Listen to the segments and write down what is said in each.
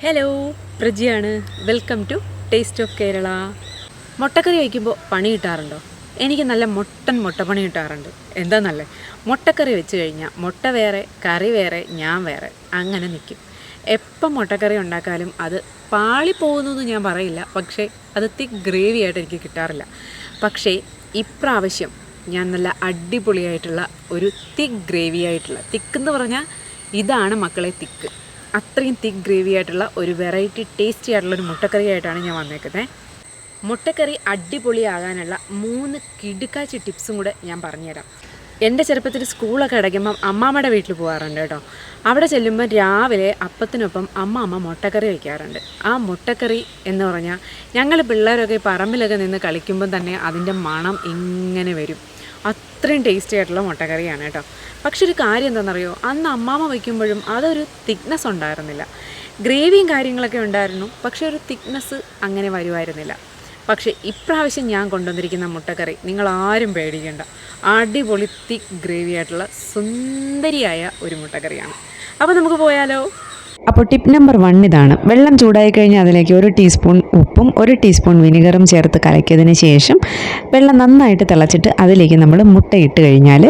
Hello, പ്രജിയാണ്. Welcome to taste of Kerala. മുട്ടക്കറി വയ്ക്കുമ്പോൾ പണി കിട്ടാറുണ്ടോ? എനിക്ക് നല്ല മുട്ടപ്പണി കിട്ടാറുണ്ട്. എന്താണെന്നല്ലേ, മുട്ടക്കറി വെച്ച് കഴിഞ്ഞാൽ മുട്ട വേറെ, കറി വേറെ, ഞാൻ വേറെ, അങ്ങനെ നിൽക്കും. എപ്പം മുട്ടക്കറി ഉണ്ടാക്കാലും അത് പാളിപ്പോകുന്നു എന്ന് ഞാൻ പറയില്ല, പക്ഷേ അത് തിക്ക് ഗ്രേവി ആയിട്ട് എനിക്ക് കിട്ടാറില്ല. പക്ഷേ ഇപ്രാവശ്യം ഞാൻ നല്ല അടിപൊളിയായിട്ടുള്ള ഒരു തിക്ക് ഗ്രേവി ആയിട്ടുള്ള, തിക്കെന്ന് പറഞ്ഞാൽ ഇതാണ് മക്കളെ തിക്ക്, അത്രയും തിക്ക് ഗ്രേവി ആയിട്ടുള്ള ഒരു വെറൈറ്റി ടേസ്റ്റി ആയിട്ടുള്ളൊരു മുട്ടക്കറി ആയിട്ടാണ് ഞാൻ വന്നേക്കുന്നത്. മുട്ടക്കറി അടിപൊളിയാകാനുള്ള 3 കിടുക്കാച്ചി ടിപ്സും കൂടെ ഞാൻ പറഞ്ഞുതരാം. എൻ്റെ ചെറുപ്പത്തിൽ സ്കൂളൊക്കെ അടയ്ക്കുമ്പം അമ്മാമ്മയുടെ വീട്ടിൽ പോകാറുണ്ട് കേട്ടോ. അവിടെ ചെല്ലുമ്പോൾ രാവിലെ അപ്പത്തിനൊപ്പം അമ്മ മുട്ടക്കറി വയ്ക്കാറുണ്ട്. ആ മുട്ടക്കറി എന്ന് പറഞ്ഞാൽ ഞങ്ങൾ പിള്ളേരൊക്കെ പറമ്പിലൊക്കെ നിന്ന് കളിക്കുമ്പം തന്നെ അതിൻ്റെ മണം ഇങ്ങനെ വരും. അത്രയും ടേസ്റ്റി ആയിട്ടുള്ള മുട്ടക്കറിയാണ് കേട്ടോ. പക്ഷെ ഒരു കാര്യം എന്താണെന്നറിയോ, അന്ന് അമ്മാമ്മ വയ്ക്കുമ്പോഴും അതൊരു തിക്നെസ് ഉണ്ടായിരുന്നില്ല. ഗ്രേവിയും കാര്യങ്ങളൊക്കെ ഉണ്ടായിരുന്നു, പക്ഷേ ഒരു തിക്നെസ് അങ്ങനെ വരുമായിരുന്നില്ല. പക്ഷേ ഇപ്രാവശ്യം ഞാൻ കൊണ്ടുവന്നിരിക്കുന്ന മുട്ടക്കറി നിങ്ങൾ ആരും പേടിക്കേണ്ട, അടിപൊളി തിക്ക് ഗ്രേവി ആയിട്ടുള്ള സുന്ദരിയായ ഒരു മുട്ടക്കറിയാണ്. അപ്പോൾ നമുക്ക് പോയാലോ? അപ്പോൾ ടിപ്പ് നമ്പർ 1 ഇതാണ്. വെള്ളം ചൂടായി കഴിഞ്ഞാൽ അതിലേക്ക് 1 ടീസ്പൂൺ ഉപ്പും 1 ടീസ്പൂൺ വിനെഗറും ചേർത്ത് കലക്കിയതിന് ശേഷം വെള്ളം നന്നായിട്ട് തിളച്ചിട്ട് അതിലേക്ക് നമ്മൾ മുട്ട ഇട്ട് കഴിഞ്ഞാൽ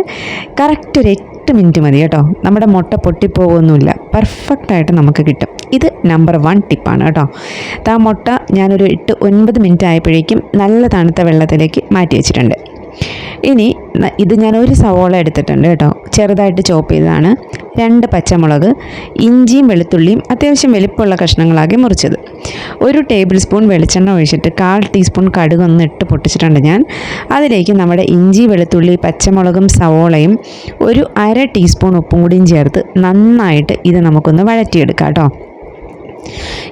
കറക്റ്റ് ഒരു 8 മിനിറ്റ് മതി കേട്ടോ. നമ്മുടെ മുട്ട പൊട്ടിപ്പോകുന്നില്ല, പെർഫെക്റ്റായിട്ട് നമുക്ക് കിട്ടും. ഇത് നമ്പർ 1 ടിപ്പാണ് കേട്ടോ. ആ മുട്ട ഞാനൊരു 8-9 മിനിറ്റ് ആയപ്പോഴേക്കും നല്ല തണുത്ത വെള്ളത്തിലേക്ക് മാറ്റി വെച്ചിട്ടുണ്ട്. ഇനി ഇത് ഞാൻ 1 സവോള എടുത്തിട്ടുണ്ട് കേട്ടോ, ചെറുതായിട്ട് ചോപ്പ് ചെയ്തതാണ്. 2 പച്ചമുളക്, ഇഞ്ചിയും വെളുത്തുള്ളിയും അത്യാവശ്യം വലിപ്പമുള്ള കഷ്ണങ്ങളാക്കി മുറിച്ചത്. 1 ടേബിൾ സ്പൂൺ വെളിച്ചെണ്ണ ഒഴിച്ചിട്ട് 1/4 ടീസ്പൂൺ കടുകൊന്ന് ഇട്ട് പൊട്ടിച്ചിട്ടുണ്ട് ഞാൻ. അതിലേക്ക് നമ്മുടെ ഇഞ്ചി, വെളുത്തുള്ളി, പച്ചമുളകും സവോളയും 1/2 ടീസ്പൂൺ ഉപ്പും കൂടിയും ചേർത്ത് നന്നായിട്ട് ഇത് നമുക്കൊന്ന് വഴറ്റിയെടുക്കാം കേട്ടോ.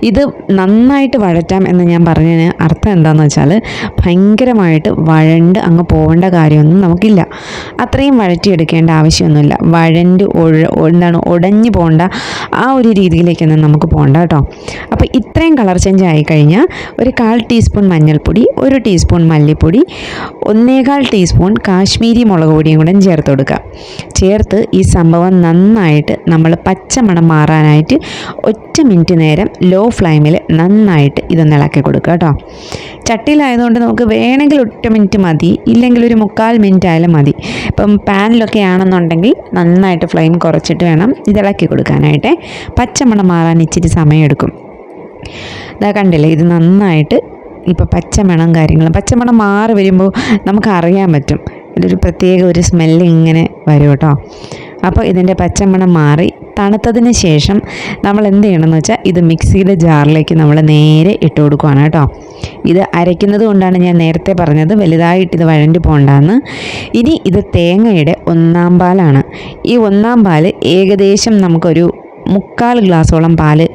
ഇത് നന്നായിട്ട് വഴറ്റാം എന്ന് ഞാൻ പറഞ്ഞതിന് അർത്ഥം എന്താണെന്ന് വെച്ചാൽ ഭയങ്കരമായിട്ട് വഴണ്ട് അങ്ങ് പോകേണ്ട കാര്യമൊന്നും നമുക്കില്ല. അത്രയും വഴറ്റിയെടുക്കേണ്ട ആവശ്യമൊന്നുമില്ല. ഉടഞ്ഞു പോകേണ്ട ആ ഒരു രീതിയിലേക്കൊന്നും നമുക്ക് പോകണ്ട കേട്ടോ. അപ്പോൾ ഇത്രയും കളർ ചേഞ്ച് ആയിക്കഴിഞ്ഞാൽ 1/4 ടീസ്പൂൺ മഞ്ഞൾപ്പൊടി, 1 ടീസ്പൂൺ മല്ലിപ്പൊടി, 1/4 ടീസ്പൂൺ കാശ്മീരി മുളക് പൊടിയും കൂടെ ചേർത്ത് കൊടുക്കുക. ചേർത്ത് ഈ സംഭവം നന്നായിട്ട് നമ്മൾ പച്ചമണം മാറാനായിട്ട് 1 മിനിറ്റ് നേരം ലോ ഫ്ലെയിമിൽ നന്നായിട്ട് ഇതൊന്ന് ഇളക്കി കൊടുക്കുക കേട്ടോ. ചട്ടിയിലായതുകൊണ്ട് നമുക്ക് വേണമെങ്കിൽ 1 മിനിറ്റ് മതി, ഇല്ലെങ്കിൽ ഒരു 1/4 മിനിറ്റ് ആയാലും മതി. ഇപ്പം പാനിലൊക്കെ ആണെന്നുണ്ടെങ്കിൽ നന്നായിട്ട് ഫ്ലെയിം കുറച്ചിട്ട് വേണം ഇത് ഇളക്കി കൊടുക്കാനായിട്ട്. പച്ചമണം മാറാൻ ഇച്ചിരി സമയമെടുക്കും. ഇതാ കണ്ടില്ലേ, ഇത് നന്നായിട്ട് ഇപ്പോൾ പച്ചമണം മാറി വരുമ്പോൾ നമുക്കറിയാൻ പറ്റും. ഇതൊരു പ്രത്യേക ഒരു സ്മെല്ല് ഇങ്ങനെ വരും കേട്ടോ. അപ്പോൾ ഇതിൻ്റെ പച്ചമണം മാറി തണുത്തതിന് ശേഷം നമ്മൾ എന്ത് ചെയ്യണമെന്ന് വെച്ചാൽ ഇത് മിക്സിയുടെ ജാറിലേക്ക് നമ്മൾ നേരെ ഇട്ട് കൊടുക്കുകയാണ് കേട്ടോ. ഇത് അരയ്ക്കുന്നത് കൊണ്ടാണ് ഞാൻ നേരത്തെ പറഞ്ഞത് വലുതായിട്ട് ഇത് വഴണ്ടി പോകണ്ടെന്ന്. ഇനി ഇത് തേങ്ങയുടെ 1/4 പാലാണ്. ഈ 1/4 പാൽ ഏകദേശം നമുക്കൊരു 3/4 ഗ്ലാസോളം പാല്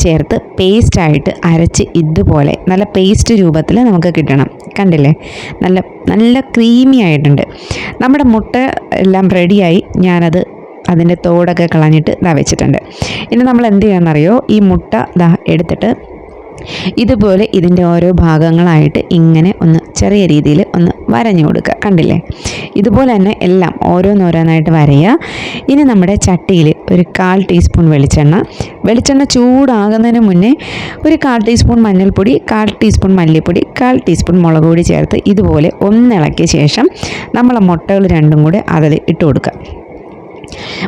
ചേർത്ത് പേസ്റ്റായിട്ട് അരച്ച് ഇതുപോലെ നല്ല പേസ്റ്റ് രൂപത്തിൽ നമുക്ക് കിട്ടണം. കണ്ടില്ലേ, നല്ല നല്ല ക്രീമി ആയിട്ടുണ്ട്. നമ്മുടെ മുട്ട എല്ലാം റെഡിയായി. ഞാനത് അതിൻ്റെ തോടൊക്കെ കളഞ്ഞിട്ട് വെച്ചിട്ടുണ്ട്. ഇനി നമ്മൾ എന്ത് ചെയ്യണമെന്നറിയോ, ഈ മുട്ട എടുത്തിട്ട് ഇതുപോലെ ഇതിൻ്റെ ഓരോ ഭാഗങ്ങളായിട്ട് ഇങ്ങനെ ഒന്ന് ചെറിയ രീതിയിൽ ഒന്ന് വരഞ്ഞു കൊടുക്കുക. കണ്ടില്ലേ, ഇതുപോലെ തന്നെ എല്ലാം ഓരോന്നോരോന്നായിട്ട് വരയുക. ഇനി നമ്മുടെ ചട്ടിയിൽ 1/4 ടീസ്പൂൺ വെളിച്ചെണ്ണ ചൂടാകുന്നതിന് മുന്നേ 1/4 ടീസ്പൂൺ മഞ്ഞൾപ്പൊടി, 1/4 ടീസ്പൂൺ മല്ലിപ്പൊടി, 1/4 ടീസ്പൂൺ മുളക് പൊടി ചേർത്ത് ഇതുപോലെ ഒന്നിളക്കിയ ശേഷം നമ്മളെ മുട്ടകൾ രണ്ടും കൂടെ അതിൽ ഇട്ട് കൊടുക്കുക.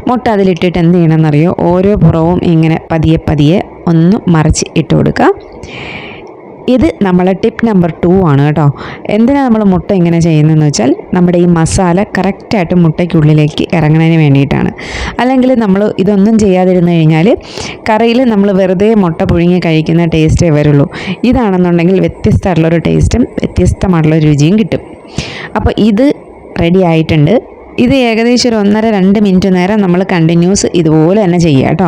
മുട്ട അതിലിട്ടിട്ട് എന്ത് ചെയ്യണമെന്നറിയോ, ഓരോ പുറവും ഇങ്ങനെ പതിയെ ഒന്ന് മറിച്ച് ഇട്ട് കൊടുക്കുക. ഇത് നമ്മളെ ടിപ്പ് നമ്പർ 2 ആണ് കേട്ടോ. എന്തിനാണ് നമ്മൾ മുട്ട ഇങ്ങനെ ചെയ്യുന്നതെന്ന് വെച്ചാൽ നമ്മുടെ ഈ മസാല കറക്റ്റായിട്ട് മുട്ടയ്ക്കുള്ളിലേക്ക് ഇറങ്ങുന്നതിന് വേണ്ടിയിട്ടാണ്. അല്ലെങ്കിൽ നമ്മൾ ഇതൊന്നും ചെയ്യാതിരുന്നു കഴിഞ്ഞാൽ കറിയിൽ നമ്മൾ വെറുതെ മുട്ട പുഴുങ്ങി കഴിക്കുന്ന ടേസ്റ്റേ വരുള്ളൂ. ഇതാണെന്നുണ്ടെങ്കിൽ വ്യത്യസ്തമായിട്ടുള്ളൊരു ടേസ്റ്റും വ്യത്യസ്തമായിട്ടുള്ള രുചിയും കിട്ടും. അപ്പോൾ ഇത് റെഡി ആയിട്ടുണ്ട്. ഇത് ഏകദേശം ഒരു 1.5-2 മിനിറ്റ് നേരം നമ്മൾ കണ്ടിന്യൂസ് ഇതുപോലെ തന്നെ ചെയ്യുക കേട്ടോ.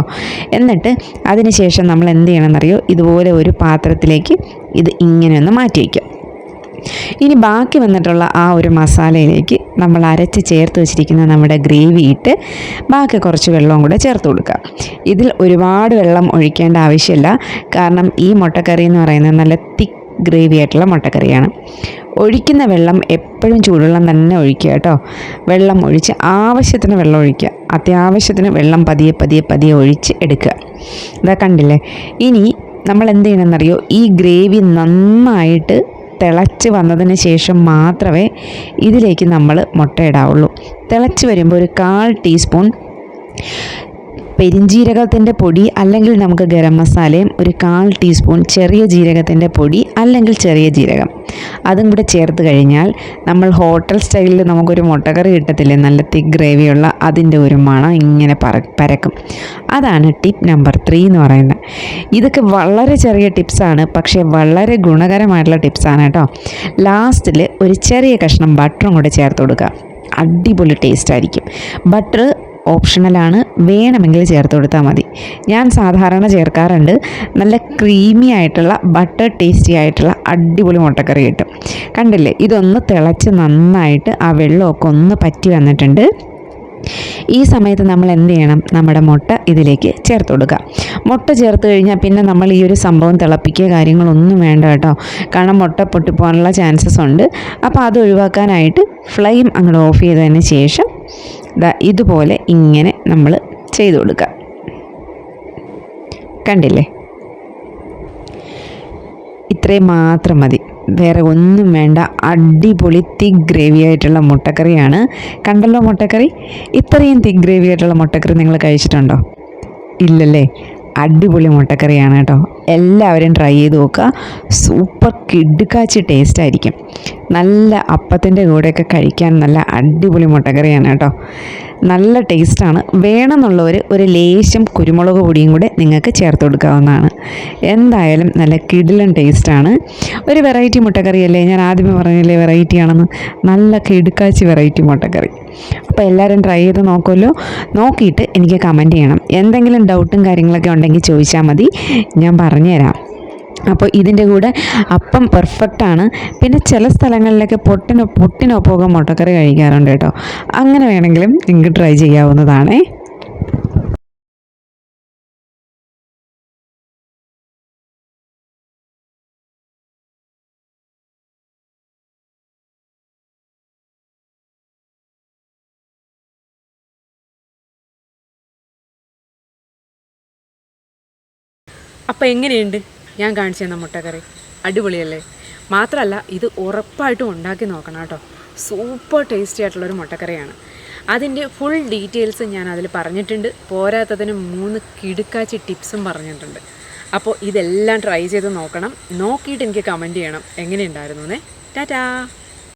എന്നിട്ട് അതിന് ശേഷം നമ്മൾ എന്ത് ചെയ്യണമെന്നറിയോ, ഇതുപോലെ ഒരു പാത്രത്തിലേക്ക് ഇത് ഇങ്ങനെ ഒന്ന് മാറ്റി വയ്ക്കുക. ഇനി ബാക്കി വന്നിട്ടുള്ള ആ ഒരു മസാലയിലേക്ക് നമ്മൾ അരച്ച് ചേർത്ത് വെച്ചിരിക്കുന്ന നമ്മുടെ ഗ്രേവി ഇട്ട് ബാക്കി കുറച്ച് വെള്ളവും കൂടെ ചേർത്ത് കൊടുക്കുക. ഇതിൽ ഒരുപാട് വെള്ളം ഒഴിക്കേണ്ട ആവശ്യമില്ല, കാരണം ഈ മുട്ടക്കറി എന്ന് പറയുന്നത് നല്ല തിക്ക് ഗ്രേവി ആയിട്ടുള്ള മുട്ടക്കറിയാണ്. ഒഴിക്കുന്ന വെള്ളം എപ്പോഴും ചൂടുവെള്ളം തന്നെ ഒഴിക്കുക കേട്ടോ. വെള്ളം ഒഴിച്ച് ആവശ്യത്തിന് വെള്ളം ഒഴിക്കുക, അത്യാവശ്യത്തിന് വെള്ളം പതിയെ ഒഴിച്ച് എടുക്കുക. ഇതാ കണ്ടില്ലേ. ഇനി നമ്മൾ എന്ത് ചെയ്യണമെന്നറിയോ, ഈ ഗ്രേവി നന്നായിട്ട് തിളച്ച് വന്നതിന് ശേഷം മാത്രമേ ഇതിലേക്ക് നമ്മൾ മുട്ട ഇടാവുള്ളൂ. തിളച്ച് വരുമ്പോൾ ഒരു 1/4 ടീസ്പൂൺ പെരിഞ്ജീരകത്തിൻ്റെ പൊടി അല്ലെങ്കിൽ നമുക്ക് ഗരം മസാലയും, ഒരു 1/4 ടീസ്പൂൺ ചെറിയ ജീരകത്തിൻ്റെ പൊടി അല്ലെങ്കിൽ ചെറിയ ജീരകം, അതും കൂടെ ചേർത്ത് കഴിഞ്ഞാൽ നമ്മൾ ഹോട്ടൽ സ്റ്റൈലിൽ നമുക്കൊരു മുട്ടക്കറി കിട്ടത്തില്ലേ, നല്ല തിക്ക് ഗ്രേവിയുള്ള, അതിൻ്റെ ഒരു മണം ഇങ്ങനെ പരക്കും. അതാണ് ടിപ്പ് നമ്പർ 3 എന്ന് പറയുന്നത്. ഇതൊക്കെ വളരെ ചെറിയ ടിപ്സാണ്, പക്ഷേ വളരെ ഗുണകരമായിട്ടുള്ള ടിപ്സാണ് കേട്ടോ. ലാസ്റ്റിൽ ഒരു ചെറിയ കഷ്ണം ബട്ടറും കൂടെ ചേർത്ത് കൊടുക്കുക. അടിപൊളി ടേസ്റ്റ് ആയിരിക്കും. ബട്ടർ ഓപ്ഷണലാണ്, വേണമെങ്കിൽ ചേർത്ത് കൊടുത്താൽ മതി. ഞാൻ സാധാരണ ചേർക്കാറുണ്ട്. നല്ല ക്രീമി ആയിട്ടുള്ള ബട്ടർ ടേസ്റ്റി ആയിട്ടുള്ള അടിപൊളി മുട്ടക്കറി കിട്ടും. കണ്ടില്ലേ, ഇതൊന്ന് തിളച്ച് നന്നായിട്ട് ആ വെള്ളമൊക്കെ ഒന്ന് പറ്റി വന്നിട്ടുണ്ട്. ഈ സമയത്ത് നമ്മൾ എന്ത് ചെയ്യണം, നമ്മുടെ മുട്ട ഇതിലേക്ക് ചേർത്ത് കൊടുക്കുക. മുട്ട ചേർത്ത് കഴിഞ്ഞാൽ പിന്നെ നമ്മൾ ഈ ഒരു സംഭവം തിളപ്പിക്കുക കാര്യങ്ങളൊന്നും വേണ്ട കേട്ടോ, കാരണം മുട്ട പൊട്ടിപ്പോകാനുള്ള ചാൻസസ് ഉണ്ട്. അപ്പോൾ അത് ഒഴിവാക്കാനായിട്ട് ഫ്ലെയിം അങ്ങോട്ട് ഓഫ് ചെയ്തതിന് ശേഷം ഇതുപോലെ ഇങ്ങനെ നമ്മൾ ചെയ്ത് കൊടുക്കുക. കണ്ടില്ലേ, ഇത്രയും മാത്രം മതി, വേറെ ഒന്നും വേണ്ട. അടിപൊളി തിക്ക് ഗ്രേവി ആയിട്ടുള്ള മുട്ടക്കറിയാണ്. കണ്ടല്ലോ മുട്ടക്കറി, ഇത്രയും തിക്ക് ഗ്രേവി ആയിട്ടുള്ള മുട്ടക്കറി നിങ്ങൾ കഴിച്ചിട്ടുണ്ടോ? ഇല്ലല്ലേ? അടിപൊളി മുട്ടക്കറിയാണ് കേട്ടോ. എല്ലാവരും ട്രൈ ചെയ്ത് നോക്കുക. സൂപ്പർ കിടുക്കാച്ചി ടേസ്റ്റ് ആയിരിക്കും. നല്ല അപ്പത്തിൻ്റെ കൂടെയൊക്കെ കഴിക്കാൻ നല്ല അടിപൊളി മുട്ടക്കറിയാണ് കേട്ടോ. നല്ല ടേസ്റ്റാണ്. വേണമെന്നുള്ളവർ ഒരു ലേശം കുരുമുളക് പൊടിയും കൂടെ നിങ്ങൾക്ക് ചേർത്ത് കൊടുക്കാവുന്നതാണ്. എന്തായാലും നല്ല കിടിലൻ ടേസ്റ്റാണ്. ഒരു വെറൈറ്റി മുട്ടക്കറിയല്ലേ, ഞാൻ ആദ്യമേ പറഞ്ഞില്ലേ വെറൈറ്റി ആണെന്ന്. നല്ല കിടുക്കാച്ചി വെറൈറ്റി മുട്ടക്കറി. അപ്പോൾ എല്ലാവരും ട്രൈ ചെയ്ത് നോക്കുമല്ലോ. നോക്കിയിട്ട് എനിക്ക് കമൻറ്റ് ചെയ്യണം. എന്തെങ്കിലും ഡൗട്ടും കാര്യങ്ങളൊക്കെ ഉണ്ടെങ്കിൽ ചോദിച്ചാൽ മതി, ഞാൻ പറഞ്ഞുതരാം. അപ്പോൾ ഇതിൻ്റെ കൂടെ അപ്പം പെർഫെക്റ്റാണ്. പിന്നെ ചില സ്ഥലങ്ങളിലൊക്കെ പൊട്ടിനൊപ്പമൊക്കെ മുട്ടക്കറി കഴിക്കാറുണ്ട് കേട്ടോ. അങ്ങനെ വേണമെങ്കിലും നിങ്ങൾക്ക് ട്രൈ ചെയ്യാവുന്നതാണേ. അപ്പോൾ എങ്ങനെയുണ്ട് ഞാൻ കാണിച്ചു തന്ന മുട്ടക്കറി? അടിപൊളിയല്ലേ? മാത്രമല്ല ഇത് ഉറപ്പായിട്ടും ഉണ്ടാക്കി നോക്കണം കേട്ടോ. സൂപ്പർ ടേസ്റ്റി ആയിട്ടുള്ളൊരു മുട്ടക്കറിയാണ്. അതിൻ്റെ ഫുൾ ഡീറ്റെയിൽസ് ഞാൻ അതിൽ പറഞ്ഞിട്ടുണ്ട്. പോരാത്തതിന് 3 കിടുക്കാച്ചി ടിപ്സും പറഞ്ഞിട്ടുണ്ട്. അപ്പോൾ ഇതെല്ലാം ട്രൈ ചെയ്ത് നോക്കണം. നോക്കിയിട്ട് എനിക്ക് കമൻറ്റ് ചെയ്യണം എങ്ങനെയുണ്ടായിരുന്നു. ടാറ്റാ.